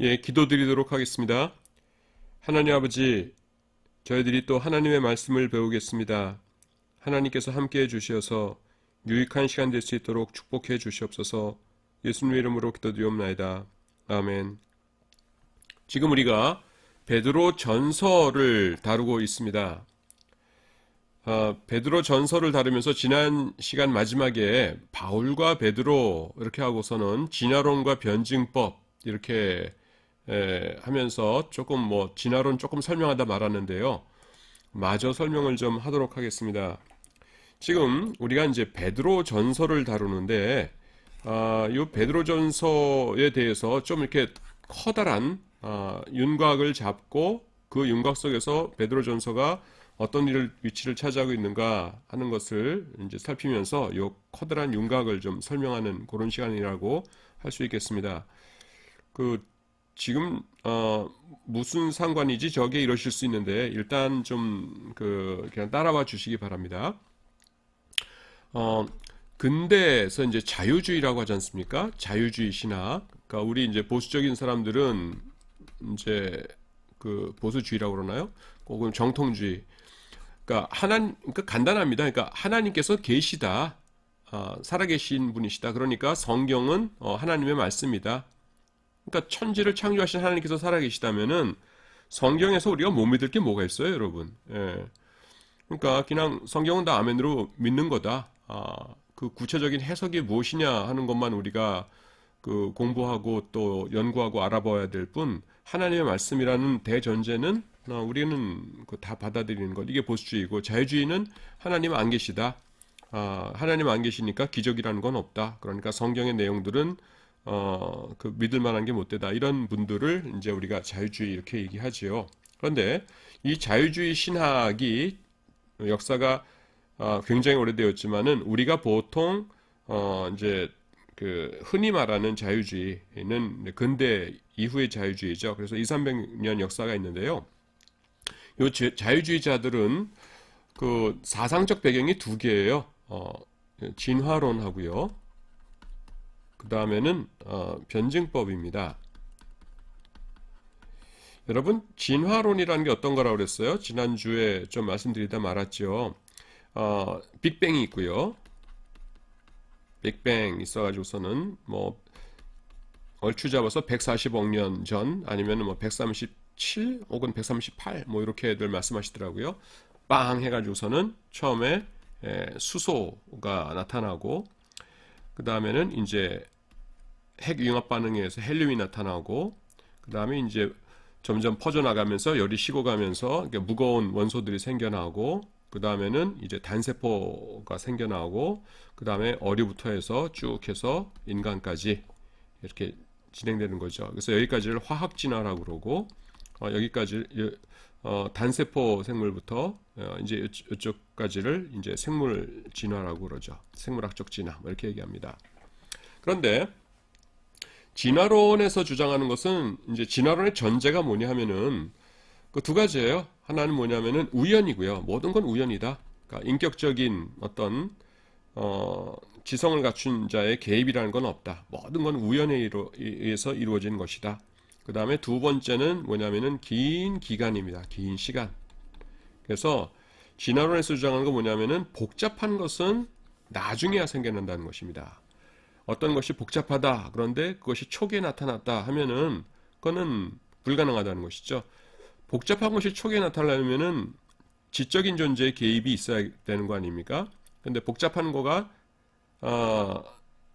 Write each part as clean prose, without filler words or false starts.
예, 기도드리도록 하겠습니다. 하나님 아버지, 저희들이 또 하나님의 말씀을 배우겠습니다. 하나님께서 함께해 주셔서 유익한 시간 될 수 있도록 축복해 주시옵소서. 예수님의 이름으로 기도드리옵나이다. 아멘. 지금 우리가 베드로 전서를 다루고 있습니다. 베드로 전서를 다루면서 지난 시간 마지막에 바울과 베드로 이렇게 하고서는 진화론과 변증법 이렇게 하면서 조금 진화론 조금 설명하다 말았는데요. 마저 설명을 좀 하도록 하겠습니다. 지금 우리가 이제 베드로 전서를 다루는데, 이 베드로 전서에 대해서 좀 이렇게 커다란 윤곽을 잡고 그 윤곽 속에서 베드로 전서가 어떤 위치를 차지하고 있는가 하는 것을 이제 살피면서 이 커다란 윤곽을 좀 설명하는 그런 시간이라고 할 수 있겠습니다. 지금 무슨 상관이지 저게 이러실 수 있는데 일단 좀 그냥 따라와 주시기 바랍니다. 근대에서 이제 자유주의라고 하지 않습니까? 자유주의 신학. 그러니까 우리 이제 보수적인 사람들은 이제 보수주의라고 그러나요? 혹은 정통주의. 그러니까 그러니까 간단합니다. 그러니까 하나님께서 계시다. 살아계신 분이시다. 그러니까 성경은 하나님의 말씀이다. 그러니까 천지를 창조하신 하나님께서 살아계시다면은 성경에서 우리가 못 믿을 게 뭐가 있어요, 여러분? 예. 그러니까 그냥 성경은 다 아멘으로 믿는 거다. 그 구체적인 해석이 무엇이냐 하는 것만 우리가 공부하고 또 연구하고 알아봐야 될 뿐, 하나님의 말씀이라는 대전제는 우리는 다 받아들이는 것. 이게 보수주의고, 자유주의는 하나님 안 계시다. 하나님 안 계시니까 기적이라는 건 없다. 그러니까 성경의 내용들은 믿을 만한 게 못 되다. 이런 분들을 이제 우리가 자유주의 이렇게 얘기하지요. 그런데 이 자유주의 신학이 역사가 굉장히 오래되었지만은 우리가 보통 이제 흔히 말하는 자유주의는 근대 이후의 자유주의죠. 그래서 2, 300년 역사가 있는데요. 이 자유주의자들은 사상적 배경이 두 개예요. 진화론하고요. 그 다음에는 변증법입니다. 여러분, 진화론이라는 게 어떤 거라고 그랬어요? 지난주에 좀 말씀드리다 말았죠. 빅뱅이 있고요. 빅뱅 있어가지고서는 얼추 잡아서 140억 년 전 아니면 137 혹은 138 이렇게들 말씀하시더라고요. 빵 해가지고서는 처음에 수소가 나타나고 그 다음에는 이제 핵융합 반응에 의해서 헬륨이 나타나고 그 다음에 이제 점점 퍼져나가면서 열이 식어가면서 무거운 원소들이 생겨나고 그 다음에는 이제 단세포가 생겨나고 그 다음에 어류부터 해서 쭉 해서 인간까지 이렇게 진행되는 거죠. 그래서 여기까지를 화학 진화라고 그러고 여기까지 단세포 생물부터 이제 이쪽까지를 이제 생물 진화라고 그러죠. 생물학적 진화 이렇게 얘기합니다. 그런데 진화론에서 주장하는 것은 이제 진화론의 전제가 뭐냐 하면은 그 두 가지예요. 하나는 뭐냐면은 우연이고요. 모든 건 우연이다. 그러니까 인격적인 어떤 지성을 갖춘 자의 개입이라는 건 없다. 모든 건 우연에 의해서 이루어진 것이다. 그 다음에 두 번째는 뭐냐면은 긴 기간입니다. 긴 시간. 그래서 진화론에서 주장하는 건 뭐냐면은 복잡한 것은 나중에야 생겨난다는 것입니다. 어떤 것이 복잡하다. 그런데 그것이 초기에 나타났다 하면은 그거는 불가능하다는 것이죠. 복잡한 것이 초기에 나타나려면은 지적인 존재의 개입이 있어야 되는 거 아닙니까? 근데 복잡한 거가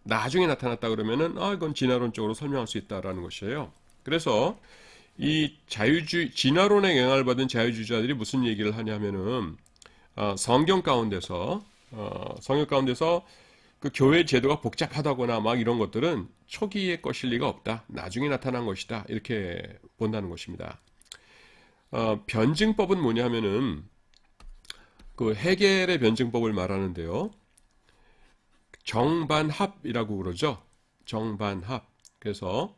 나중에 나타났다 그러면은 이건 진화론적으로 설명할 수 있다라는 것이에요. 그래서 이 진화론에 영향을 받은 자유주의자들이 무슨 얘기를 하냐면은 성경 가운데서 그 교회 제도가 복잡하다거나 막 이런 것들은 초기의 것일 리가 없다. 나중에 나타난 것이다. 이렇게 본다는 것입니다. 변증법은 뭐냐 하면은 그 헤겔의 변증법을 말하는데요. 정반합이라고 그러죠. 정반합. 그래서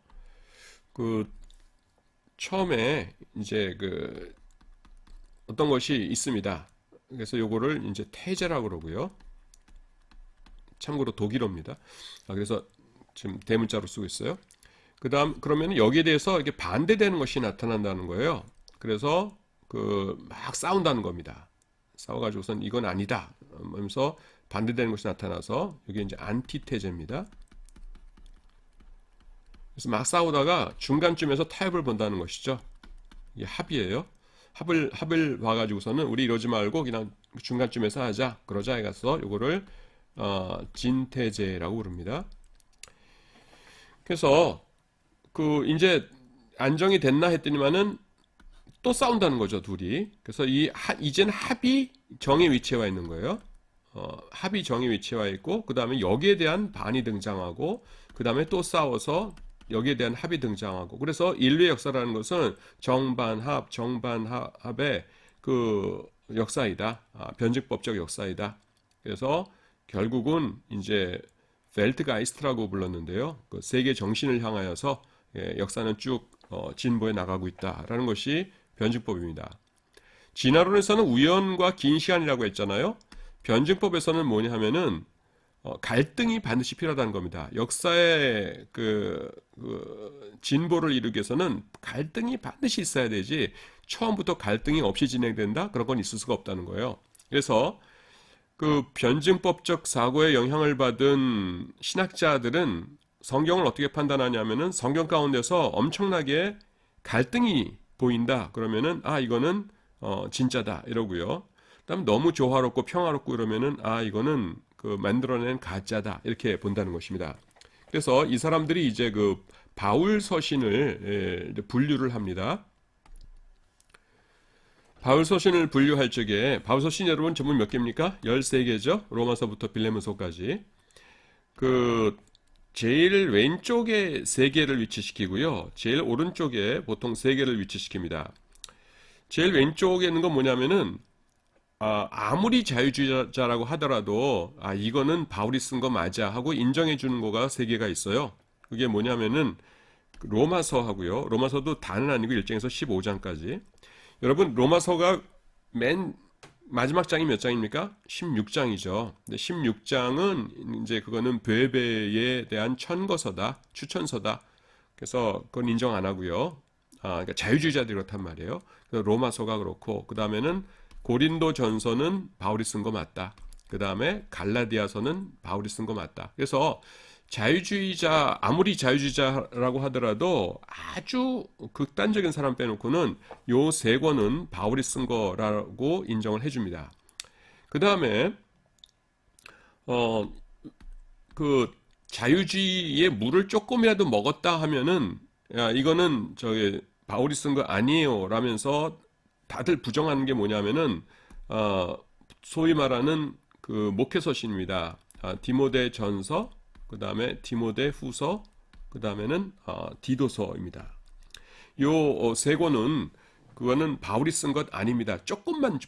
처음에 이제 어떤 것이 있습니다. 그래서 요거를 이제 태제라고 그러고요. 참고로 독일어입니다. 그래서 지금 대문자로 쓰고 있어요. 그러면 여기에 대해서 이렇게 반대되는 것이 나타난다는 거예요. 그래서 막 싸운다는 겁니다. 싸워가지고선 이건 아니다 하면서 반대되는 것이 나타나서 이게 이제 안티테제입니다. 그래서 막 싸우다가 중간쯤에서 타협을 본다는 것이죠. 이게 합이에요. 합을 봐가지고서는 우리 이러지 말고 그냥 중간쯤에서 하자. 그러자 해가서 요거를 진태제라고 부릅니다. 그래서 이제 안정이 됐나 했더니만은 또 싸운다는 거죠, 둘이. 그래서 이제는 합이 정의 위치에 와 있는 거예요. 합이 정의 위치에 와 있고, 그 다음에 여기에 대한 반이 등장하고, 그 다음에 또 싸워서 여기에 대한 합이 등장하고. 그래서 인류의 역사라는 것은 정반합의 역사이다. 변증법적 역사이다. 그래서 결국은 이제 벨트가이스트라고 불렀는데요. 세계 정신을 향하여서 역사는 쭉 진보해 나가고 있다라는 것이 변증법입니다. 진화론에서는 우연과 긴 시간이라고 했잖아요. 변증법에서는 뭐냐 하면은 갈등이 반드시 필요하다는 겁니다. 역사의 진보를 이루기 위해서는 갈등이 반드시 있어야 되지 처음부터 갈등이 없이 진행된다? 그런 건 있을 수가 없다는 거예요. 그래서 변증법적 사고에 영향을 받은 신학자들은 성경을 어떻게 판단하냐면은 성경 가운데서 엄청나게 갈등이 보인다. 그러면은 이거는 진짜다 이러고요. 그다음 너무 조화롭고 평화롭고 이러면은 이거는 만들어낸 가짜다 이렇게 본다는 것입니다. 그래서 이 사람들이 이제 바울 서신을 분류를 합니다. 바울 서신을 분류할 적에 바울 서신 여러분 전부 몇 개입니까? 13개죠. 로마서부터 빌레몬서까지. 제일 왼쪽에 3개를 위치시키고요. 제일 오른쪽에 보통 3개를 위치시킵니다. 제일 왼쪽에 있는 건 뭐냐면은 아무리 자유주의자라고 하더라도 이거는 바울이 쓴 거 맞아 하고 인정해 주는 거가 3개가 있어요. 그게 뭐냐면은 로마서 하고요. 로마서도 다는 아니고 1장에서 15장까지. 여러분 로마서가 맨 마지막 장이 몇 장입니까? 16장이죠. 근데 16장은 이제 그거는 베베에 대한 천거서다, 추천서다. 그래서 그건 인정 안 하고요. 그러니까 자유주의자들이 그렇단 말이에요. 그래서 로마서가 그렇고 그 다음에는 고린도 전서는 바울이 쓴 거 맞다. 그 다음에 갈라디아서는 바울이 쓴 거 맞다. 그래서 자유주의자, 아무리 자유주의자라고 하더라도 아주 극단적인 사람 빼놓고는 요 3권은 바울이 쓴 거라고 인정을 해줍니다. 그 다음에 자유주의의 물을 조금이라도 먹었다 하면은 이거는 바울이 쓴 거 아니에요 라면서 다들 부정하는 게 뭐냐면은 소위 말하는 목회서신입니다. 디모데 전서, 그 다음에 디모데 후서, 그 다음에는 디도서입니다. 요 3권은 그거는 바울이 쓴 것 아닙니다. 조금만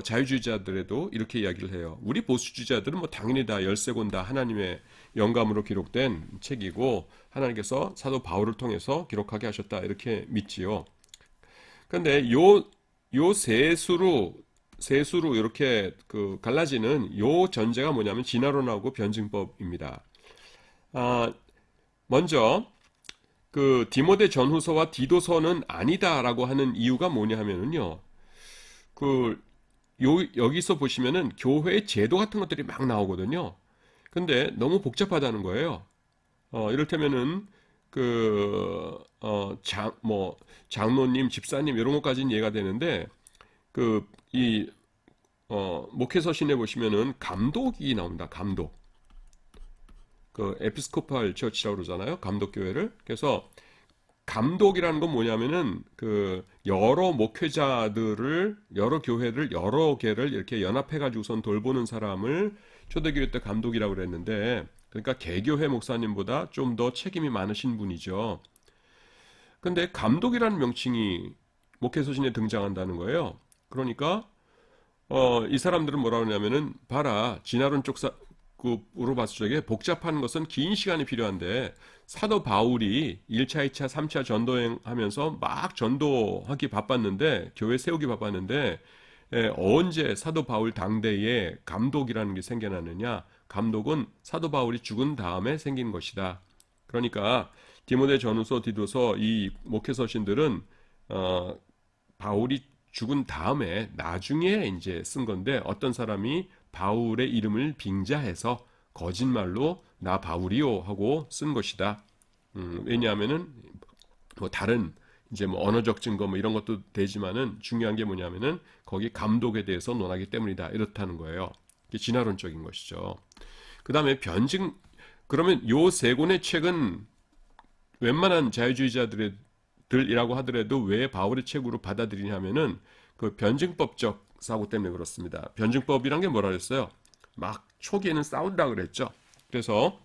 자유주의자들에도 이렇게 이야기를 해요. 우리 보수주의자들은 뭐 당연히 다 13권 다 하나님의 영감으로 기록된 책이고 하나님께서 사도 바울을 통해서 기록하게 하셨다 이렇게 믿지요. 그런데 요 세수로 이렇게 갈라지는 요 전제가 뭐냐면 진화론하고 변증법입니다. 먼저 디모데 전후서와 디도서는 아니다라고 하는 이유가 뭐냐 하면은요. 여기서 보시면은 교회의 제도 같은 것들이 막 나오거든요. 근데 너무 복잡하다는 거예요. 이를테면은 장로님, 집사님 이런 것까지는 이해가 되는데 목회서신에 보시면은 감독이 나옵니다. 감독. 에피스코팔 처치라고 그러잖아요. 감독교회를. 그래서 감독이라는 건 뭐냐면은 여러 목회자들을 여러 교회를 여러 개를 이렇게 연합해 가지고선 돌보는 사람을 초대교회 때 감독이라고 그랬는데 그러니까 개교회 목사님보다 좀 더 책임이 많으신 분이죠. 근데 감독이라는 명칭이 목회서신에 등장한다는 거예요. 그러니까 이 사람들은 뭐라 그러냐면은 봐라 진화론 쪽으로 봤을 적에 복잡한 것은 긴 시간이 필요한데 사도 바울이 1차, 2차, 3차 전도행 하면서 막 전도하기 바빴는데 교회 세우기 바빴는데 언제 사도 바울 당대에 감독이라는 게 생겨나느냐? 감독은 사도 바울이 죽은 다음에 생긴 것이다. 그러니까 디모데 전후서 디도서 이 목회 서신들은 바울이 죽은 다음에 나중에 이제 쓴 건데 어떤 사람이 바울의 이름을 빙자해서 거짓말로 나 바울이요 하고 쓴 것이다. 왜냐하면은 뭐 다른 이제 뭐 언어적 증거 뭐 이런 것도 되지만은 중요한 게 뭐냐면은 거기 감독에 대해서 논하기 때문이다 이렇다는 거예요. 이게 진화론적인 것이죠. 그 다음에 변증 그러면 요 세 권의 책은 웬만한 자유주의자들이라고 하더라도 왜 바울의 책으로 받아들이냐면은 그 변증법적 사고 때문에 그렇습니다. 변증법이란 게 뭐라 그랬어요? 막 초기에는 싸운다 그랬죠. 그래서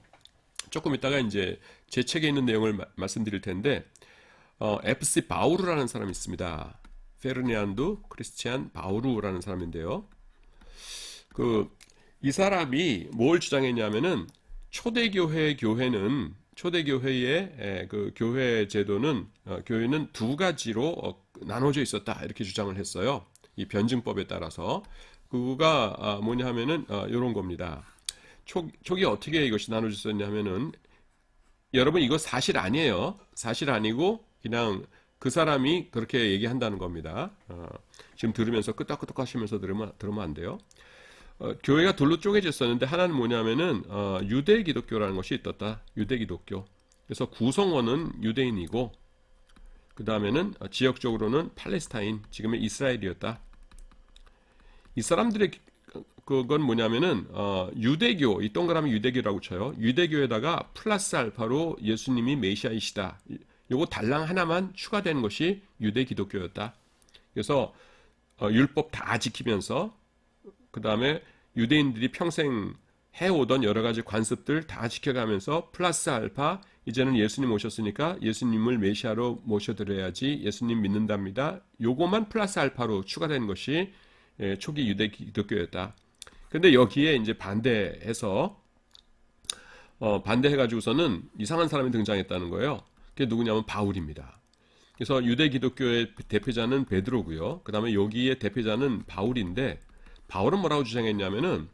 조금 이따가 이제 제 책에 있는 내용을 말씀드릴 텐데 FC 바우루라는 사람이 있습니다. 페르디난도 크리스티안 바우루라는 사람인데요. 이 사람이 뭘 주장했냐면은 초대교회의 그 교회 제도는 교회는 두 가지로 나눠져 있었다 이렇게 주장을 했어요. 이 변증법에 따라서 그가 뭐냐 하면은 이런 겁니다. 초기에 어떻게 이것이 나눠져 있었냐 하면은 여러분 이거 사실 아니에요. 사실 아니고 그냥 그 사람이 그렇게 얘기한다는 겁니다. 지금 들으면서 끄떡끄떡 하시면서 들으면 안 돼요. 교회가 둘로 쪼개져 있었는데 하나는 뭐냐면은 유대 기독교라는 것이 있었다. 유대 기독교. 그래서 구성원은 유대인이고 그 다음에는 지역적으로는 팔레스타인, 지금의 이스라엘이었다. 이 사람들의 그건 뭐냐면은 유대교, 이 동그라미 유대교라고 쳐요. 유대교에다가 플러스 알파로 예수님이 메시아이시다. 요거 달랑 하나만 추가되는 것이 유대 기독교였다. 그래서 율법 다 지키면서 그 다음에 유대인들이 평생 해오던 여러 가지 관습들 다 지켜가면서 플러스 알파 이제는 예수님 오셨으니까 예수님을 메시아로 모셔드려야지 예수님 믿는답니다. 요거만 플러스 알파로 추가되는 것이 초기 유대 기독교였다. 근데 여기에 이제 반대해가지고서는 이상한 사람이 등장했다는 거예요. 그게 누구냐면 바울입니다. 그래서 유대 기독교의 대표자는 베드로고요. 그 다음에 여기에 대표자는 바울인데 바울은 뭐라고 주장했냐면은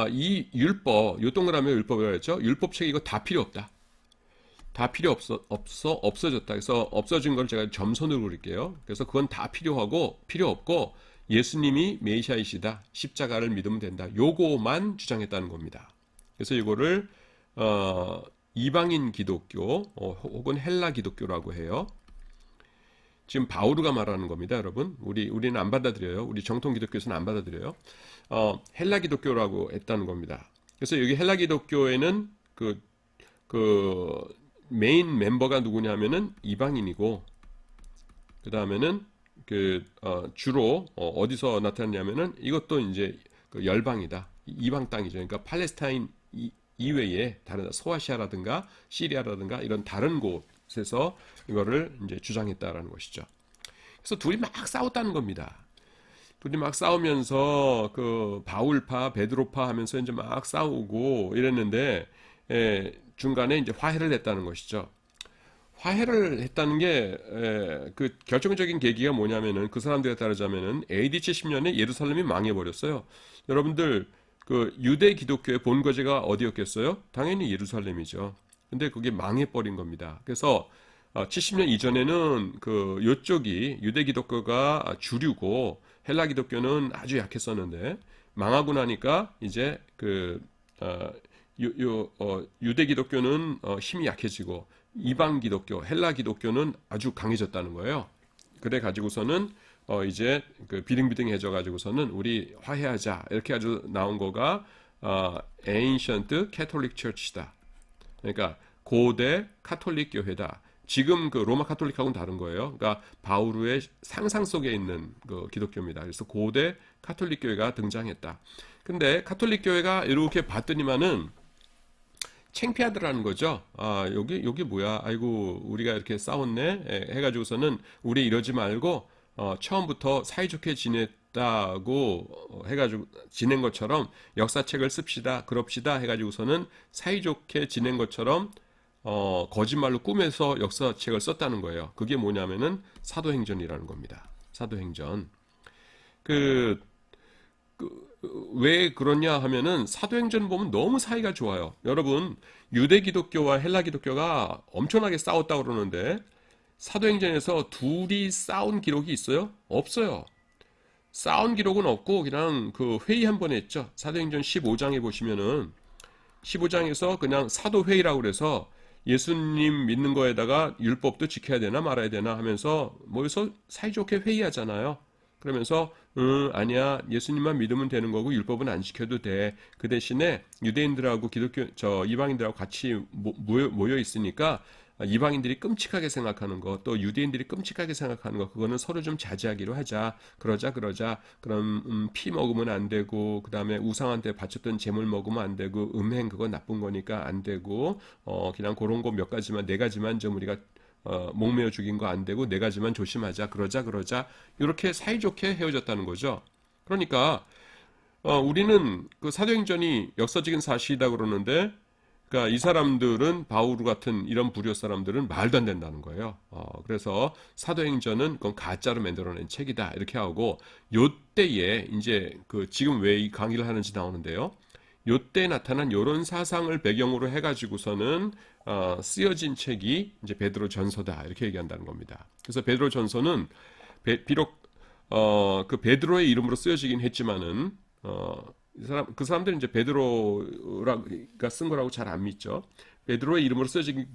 이 율법, 요 동그라미 율법이라고 했죠. 율법책 이거 다 필요 없다. 다 필요 없어졌다. 그래서 없어진 걸 제가 점선으로 그릴게요. 그래서 그건 다 필요 없고 예수님이 메시아이시다. 십자가를 믿으면 된다. 요거만 주장했다는 겁니다. 그래서 이거를 이방인 기독교 혹은 헬라 기독교라고 해요. 지금 바우르가 말하는 겁니다, 여러분. 우리는 안 받아들여요. 우리 정통 기독교에서는 안 받아들여요. 헬라 기독교라고 했다는 겁니다. 그래서 여기 헬라 기독교에는 그 메인 멤버가 누구냐면은 이방인이고, 그 다음에는 주로 어디서 나타났냐면은 이것도 이제 그 열방이다. 이방 땅이죠. 그러니까 팔레스타인 이외에 다른 소아시아라든가 시리아라든가 이런 다른 곳에서 이거를 이제 주장했다라는 것이죠. 그래서 둘이 막 싸웠다는 겁니다. 둘이 막 싸우면서 그 바울파, 베드로파 하면서 이제 막 싸우고 이랬는데 중간에 이제 화해를 했다는 것이죠. 화해를 했다는 게 그 결정적인 계기가 뭐냐면은 그 사람들에 따르자면은 AD 70년에 예루살렘이 망해버렸어요. 여러분들 그 유대 기독교의 본거지가 어디였겠어요? 당연히 예루살렘이죠. 근데 그게 망해버린 겁니다. 그래서 70년 이전에는 그 요쪽이 유대 기독교가 주류고 헬라 기독교는 아주 약했었는데 망하고 나니까 이제 유대 기독교는 힘이 약해지고 이방 기독교, 헬라 기독교는 아주 강해졌다는 거예요. 그래 가지고서는 이제 그 비등비등해져 가지고서는 우리 화해하자 이렇게 아주 나온 거가 Ancient Catholic Church다. 그러니까 고대 카톨릭 교회다. 지금 그 로마 카톨릭하고는 다른 거예요. 그러니까 바우루의 상상 속에 있는 그 기독교입니다. 그래서 고대 카톨릭 교회가 등장했다. 근데 카톨릭 교회가 이렇게 봤더니만은 창피하더라는 거죠. 여기 뭐야? 아이고 우리가 이렇게 싸웠네. 해가지고서는 우리 이러지 말고 처음부터 사이좋게 지냈다고 해가지고 지낸 것처럼 역사책을 씁시다, 그럽시다 해가지고서는 사이좋게 지낸 것처럼 거짓말로 꾸며서 역사책을 썼다는 거예요. 그게 뭐냐면은 사도행전이라는 겁니다. 사도행전. 왜 그러냐 하면은 사도행전 보면 너무 사이가 좋아요. 여러분, 유대 기독교와 헬라 기독교가 엄청나게 싸웠다고 그러는데 사도행전에서 둘이 싸운 기록이 있어요? 없어요. 싸운 기록은 없고 그냥 그 회의 한 번 했죠. 사도행전 15장에 보시면은 15장에서 그냥 사도회의라고 그래서 예수님 믿는 거에다가 율법도 지켜야 되나 말아야 되나 하면서 모여서 사이좋게 회의하잖아요. 그러면서 아니야, 예수님만 믿으면 되는 거고 율법은 안 지켜도 돼. 그 대신에 유대인들하고 기독교 이방인들하고 같이 모여 있으니까 이방인들이 끔찍하게 생각하는 거, 또 유대인들이 끔찍하게 생각하는 거, 그거는 서로 좀 자제하기로 하자. 그러자. 그럼 피 먹으면 안 되고, 그 다음에 우상한테 바쳤던 재물 먹으면 안 되고, 음행 그거 나쁜 거니까 안 되고, 그냥 그런 거 몇 가지만, 네 가지만 좀 우리가 목매어 죽인 거 안 되고 네 가지만 조심하자. 그러자. 이렇게 사이좋게 헤어졌다는 거죠. 그러니까 우리는 그 사도행전이 역사적인 사실이다 그러는데, 그러니까 이 사람들은 바울 같은 이런 부류 사람들은 말도 안 된다는 거예요. 그래서 사도행전은 그건 가짜로 만들어낸 책이다 이렇게 하고, 요때에 이제 그 지금 왜 이 강의를 하는지 나오는데요. 요때 나타난 요런 사상을 배경으로 해가지고서는 쓰여진 책이 이제 베드로 전서다 이렇게 얘기한다는 겁니다. 그래서 베드로 전서는 비록 그 베드로의 이름으로 쓰여지긴 했지만은 그 사람들은 이제 베드로가 쓴 거라고 잘 안 믿죠. 베드로의 이름으로 쓰여지긴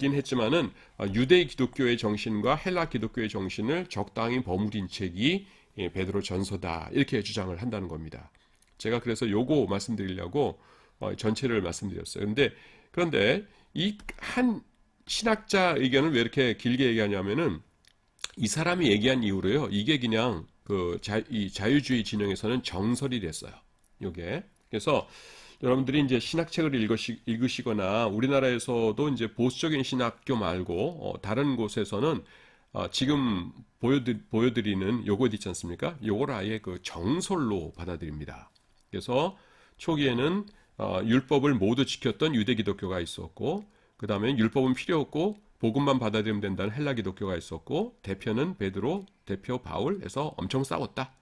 했지만은 유대 기독교의 정신과 헬라 기독교의 정신을 적당히 버무린 책이 베드로 전서다 이렇게 주장을 한다는 겁니다. 제가 그래서 요거 말씀드리려고 전체를 말씀드렸어요. 그런데 이 한 신학자 의견을 왜 이렇게 길게 얘기하냐면은 이 사람이 얘기한 이후로요. 이게 그냥 이 자유주의 진영에서는 정설이 됐어요. 요게. 그래서 여러분들이 이제 신학책을 읽으시거나 우리나라에서도 이제 보수적인 신학교 말고 다른 곳에서는 지금 보여드리는 요거 있지 않습니까? 요걸 아예 그 정설로 받아들입니다. 그래서 초기에는 율법을 모두 지켰던 유대 기독교가 있었고, 그 다음에 율법은 필요 없고 복음만 받아들이면 된다는 헬라 기독교가 있었고, 대표는 베드로, 대표 바울에서 엄청 싸웠다.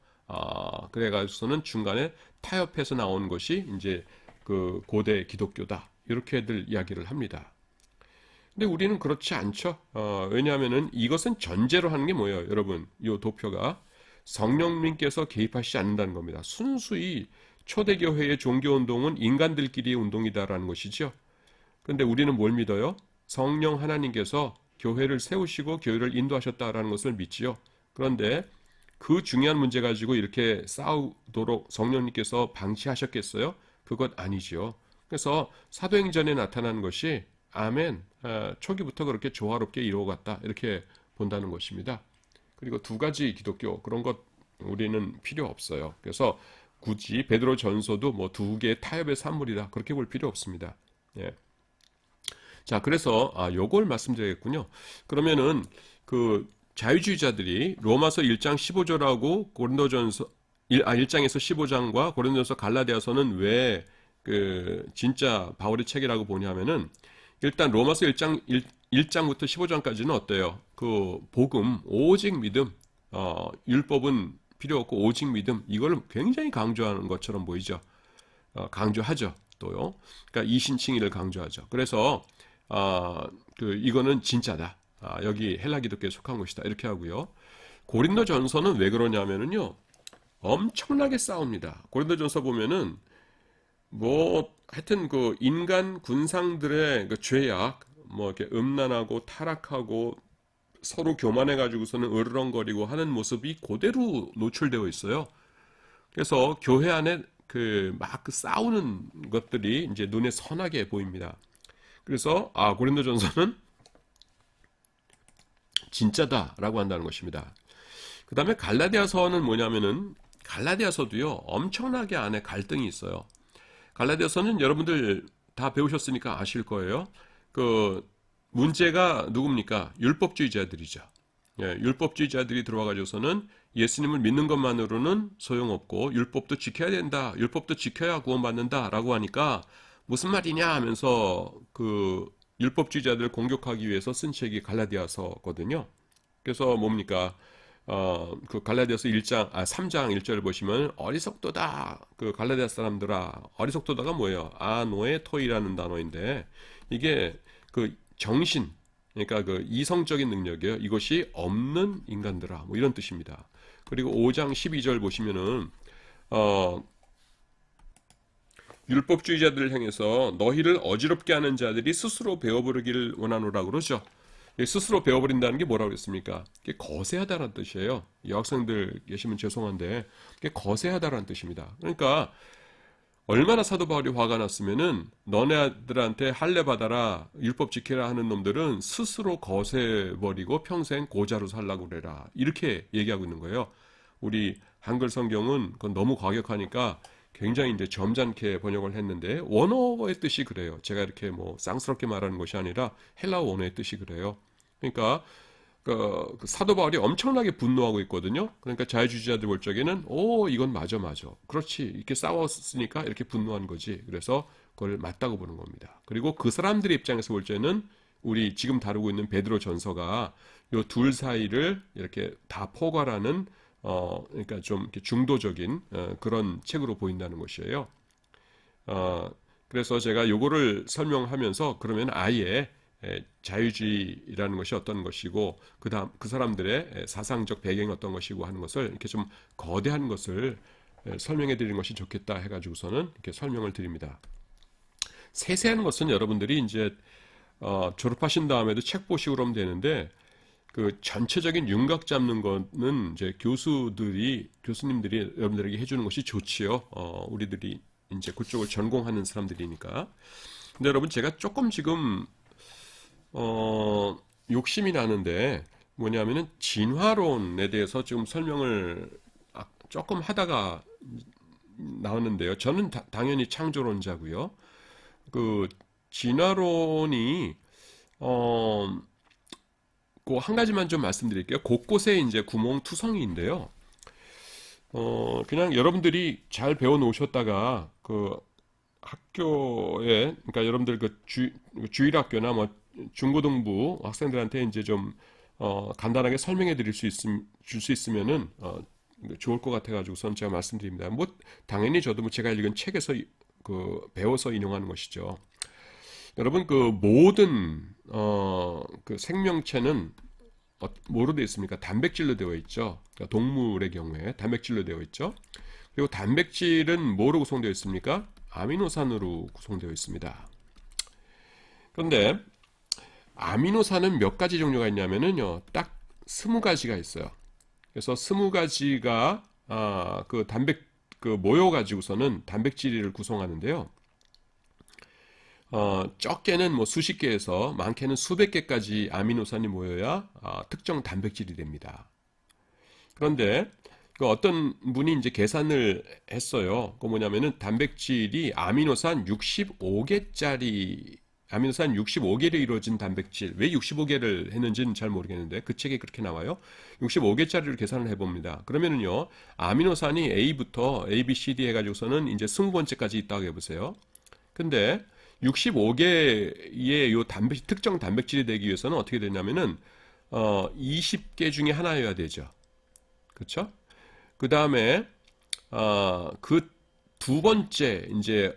그래가지고서는 중간에 타협해서 나온 것이 이제 그 고대 기독교다. 이렇게들 이야기를 합니다. 근데 우리는 그렇지 않죠. 왜냐하면은 이것은 전제로 하는 게 뭐예요, 여러분? 이 도표가 성령님께서 개입하시지 않는다는 겁니다. 순수히 초대교회의 종교운동은 인간들끼리의 운동이다라는 것이죠. 그런데 우리는 뭘 믿어요? 성령 하나님께서 교회를 세우시고 교회를 인도하셨다라는 것을 믿지요. 그런데 그 중요한 문제 가지고 이렇게 싸우도록 성령님께서 방치하셨겠어요? 그것 아니지요. 그래서 사도행전에 나타난 것이 아멘, 초기부터 그렇게 조화롭게 이루어갔다 이렇게 본다는 것입니다. 그리고 두 가지 기독교 그런 것 우리는 필요 없어요. 그래서 굳이 베드로 전서도 뭐 두 개의 타협의 산물이다 그렇게 볼 필요 없습니다. 예. 자, 그래서 요걸 말씀드리겠군요. 그러면은 그 자유주의자들이 로마서 1장 15절하고 고린도전서 1장에서 15장과 고린도전서 갈라디아서는 왜 그 진짜 바울의 책이라고 보냐면은, 일단 로마서 1장부터 15장까지는 어때요? 그 복음, 오직 믿음, 율법은 필요 없고 오직 믿음, 이걸 굉장히 강조하는 것처럼 보이죠. 강조하죠. 또요. 그러니까 이신칭의를 강조하죠. 그래서 이거는 진짜다. 여기 헬라 기독교에 속한 것이다. 이렇게 하고요. 고린도전서는 왜 그러냐면은요. 엄청나게 싸웁니다. 고린도전서 보면은 하여튼 그 인간 군상들의 그 죄악, 이렇게 음란하고 타락하고 서로 교만해 가지고서는 으르렁거리고 하는 모습이 그대로 노출되어 있어요. 그래서 교회 안에 막 싸우는 것들이 이제 눈에 선하게 보입니다. 그래서 고린도전서는 진짜다라고 한다는 것입니다. 그 다음에 갈라디아서는 뭐냐면은 갈라디아서도요 엄청나게 안에 갈등이 있어요. 갈라디아서는 여러분들 다 배우셨으니까 아실 거예요. 그 문제가 누굽니까? 율법주의자들이죠. 예, 율법주의자들이 들어와가지고서는 예수님을 믿는 것만으로는 소용없고 율법도 지켜야 된다. 율법도 지켜야 구원받는다라고 하니까 무슨 말이냐 하면서 그 율법주의자들을 공격하기 위해서 쓴 책이 갈라디아서거든요. 그래서 뭡니까? 그 갈라디아서 3장 1절을 보시면 어리석도다. 그 갈라디아 사람들아, 어리석도다가 뭐예요? 아노에 토이라는 단어인데 이게 그 정신, 그러니까 그 이성적인 능력이에요. 이것이 없는 인간들아. 뭐 이런 뜻입니다. 그리고 5장 12절 보시면은 율법주의자들을 향해서 너희를 어지럽게 하는 자들이 스스로 배워버리기를 원하노라 그러죠. 스스로 배워버린다는 게 뭐라고 그랬습니까? 이게 거세하다라는 뜻이에요. 여학생들 계시면 죄송한데 이게 거세하다라는 뜻입니다. 그러니까 얼마나 사도 바울이 화가 났으면은 너네들한테 할례 받아라, 율법 지키라 하는 놈들은 스스로 거세버리고 평생 고자로 살라고 그래라. 이렇게 얘기하고 있는 거예요. 우리 한글 성경은 그건 너무 과격하니까 굉장히 이제 점잖게 번역을 했는데 원어의 뜻이 그래요. 제가 이렇게 뭐 쌍스럽게 말하는 것이 아니라 헬라어 원어의 뜻이 그래요. 그러니까 그 사도 바울이 엄청나게 분노하고 있거든요. 그러니까 자유주의자들 볼 적에는 이건 맞아. 그렇지. 이렇게 싸웠으니까 이렇게 분노한 거지. 그래서 그걸 맞다고 보는 겁니다. 그리고 그 사람들의 입장에서 볼 때는 우리 지금 다루고 있는 베드로 전서가 요 둘 사이를 이렇게 다 포괄하는 그러니까 좀 이렇게 중도적인 그런 책으로 보인다는 것이에요. 그래서 제가 요거를 설명하면서 그러면 아예 자유주의라는 것이 어떤 것이고 그다음 그 사람들의 사상적 배경이 어떤 것이고 하는 것을 이렇게 좀 거대한 것을 설명해 드리는 것이 좋겠다 해가지고서는 이렇게 설명을 드립니다. 세세한 것은 여러분들이 이제 졸업하신 다음에도 책 보시고 그러면 되는데 그 전체적인 윤곽 잡는 거는 이제 교수님들이 여러분들에게 해주는 것이 좋지요. 우리들이 이제 그쪽을 전공하는 사람들이니까. 근데 여러분 제가 조금 지금 욕심이 나는데 뭐냐면은 진화론에 대해서 지금 설명을 조금 하다가 나왔는데요. 저는 당연히 창조론자고요. 그 진화론이 그 한 가지만 좀 말씀드릴게요. 곳곳에 이제 구멍투성이인데요. 그냥 여러분들이 잘 배워 놓으셨다가 그 학교에 그러니까 여러분들 그 주일학교나 뭐 중고등부 학생들한테 이제 좀 간단하게 설명해 드릴 수 줄 수 있으면은 좋을 것 같아 가지고선 제가 말씀드립니다. 뭐 당연히 저도 뭐 제가 읽은 책에서 그 배워서 인용하는 것이죠. 여러분 그 모든 그 생명체는 뭐로 되어 있습니까? 단백질로 되어 있죠. 그러니까 동물의 경우에 단백질로 되어 있죠. 그리고 단백질은 뭐로 구성되어 있습니까? 아미노산으로 구성되어 있습니다. 그런데 아미노산은 몇 가지 종류가 있냐면은요, 딱 20가지가 있어요. 그래서 20가지가 그 모여 가지고서는 단백질을 구성하는데요. 적게는 뭐 수십 개에서 많게는 수백 개까지 아미노산이 모여야 특정 단백질이 됩니다. 그런데 그 어떤 분이 이제 계산을 했어요. 그 뭐냐면은 단백질이 아미노산 65개로 이루어진 단백질. 왜 65개를 했는지는 잘 모르겠는데 그 책에 그렇게 나와요. 65개짜리를 계산을 해봅니다. 그러면은요, 아미노산이 A부터 A, B, C, D 해가지고서는 이제 20번째까지 있다고 해보세요. 근데 65개의 요 특정 단백질이 되기 위해서는 어떻게 되냐면은 20개 중에 하나여야 되죠. 그렇죠? 그 다음에 그 두 번째 이제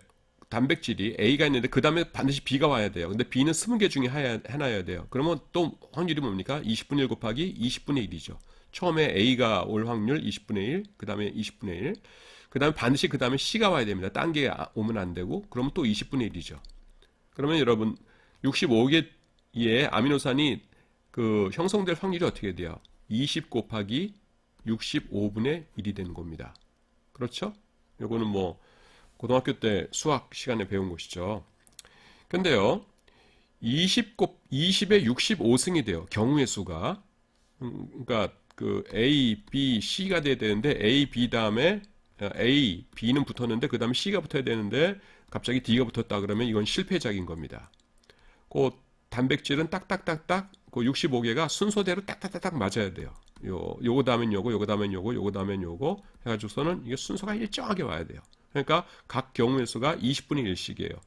단백질이 A가 있는데 그 다음에 반드시 B가 와야 돼요. 근데 B는 20개 중에 하나여야 돼요. 그러면 또 확률이 뭡니까? 20분의 1 곱하기 20분의 1이죠. 처음에 A가 올 확률 20분의 1, 그 다음에 20분의 1, 그 다음에 반드시 그 다음에 C가 와야 됩니다. 딴 게 오면 안 되고, 그러면 또 20분의 1이죠. 그러면 여러분 65개의 아미노산이 그 형성될 확률이 어떻게 돼요? 20 곱하기 65분의 1이 되는 겁니다. 그렇죠? 요거는 뭐 고등학교 때 수학 시간에 배운 것이죠. 근데요, 20의 65승이 돼요. 경우의 수가. 그러니까 그 A, B, C가 돼야 되는데 A, B 다음에 A, B는 붙었는데 그 다음에 C가 붙어야 되는데 갑자기 D가 붙었다 그러면 이건 실패작인 겁니다. 그 단백질은 딱딱딱딱 그 65개가 순서대로 딱딱딱딱 맞아야 돼요. 요거 다음엔 요거 다음엔 요거 다음엔 요거 해가지고서는 이게 순서가 일정하게 와야 돼요. 그러니까 각 경우의 수가 20분의 1씩이에요.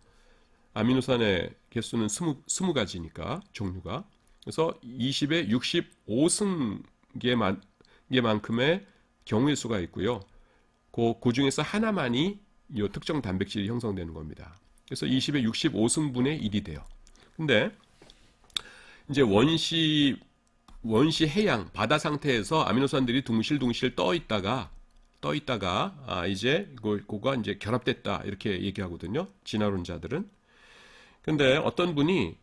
아미노산의 개수는 20가지니까 종류가. 그래서 20의 65승계만 개만큼의 경우의 수가 있고요. 그 중에서 하나만이 이 특정 단백질이 형성되는 겁니다. 그래서 20의 65승분의 1이 돼요. 근데 이제 원시 해양 바다 상태에서 아미노산들이 둥실둥실 떠 있다가 이제 그거가 이제 결합됐다 이렇게 얘기하거든요. 진화론자들은. 근데 어떤 분이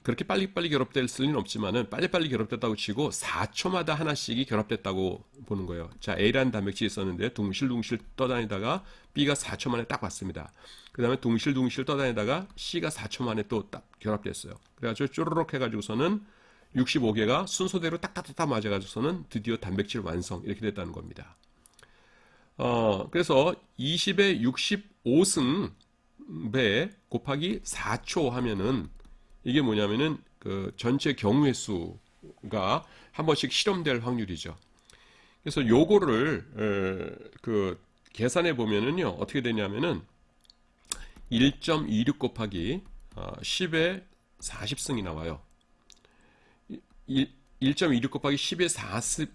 그렇게 빨리빨리 결합될 수는 없지만은 빨리빨리 결합됐다고 치고 4초마다 하나씩이 결합됐다고 보는 거예요. 자, A라는 단백질이 있었는데 둥실둥실 떠다니다가 B가 4초 만에 딱 왔습니다. 그 다음에 둥실둥실 떠다니다가 C가 4초 만에 또 딱 결합됐어요. 그래가지고 쪼르륵 해가지고서는 65개가 순서대로 딱딱딱 맞아가지고서는 드디어 단백질 완성 이렇게 됐다는 겁니다. 그래서 20의 65승 배 곱하기 4초 하면은 이게 뭐냐면은 그 전체 경우의 수가 한 번씩 실험될 확률이죠. 그래서 요거를 그 계산해 보면은요 어떻게 되냐면은 1.26 곱하기 10의 40승이 나와요. 1.26 곱하기 10의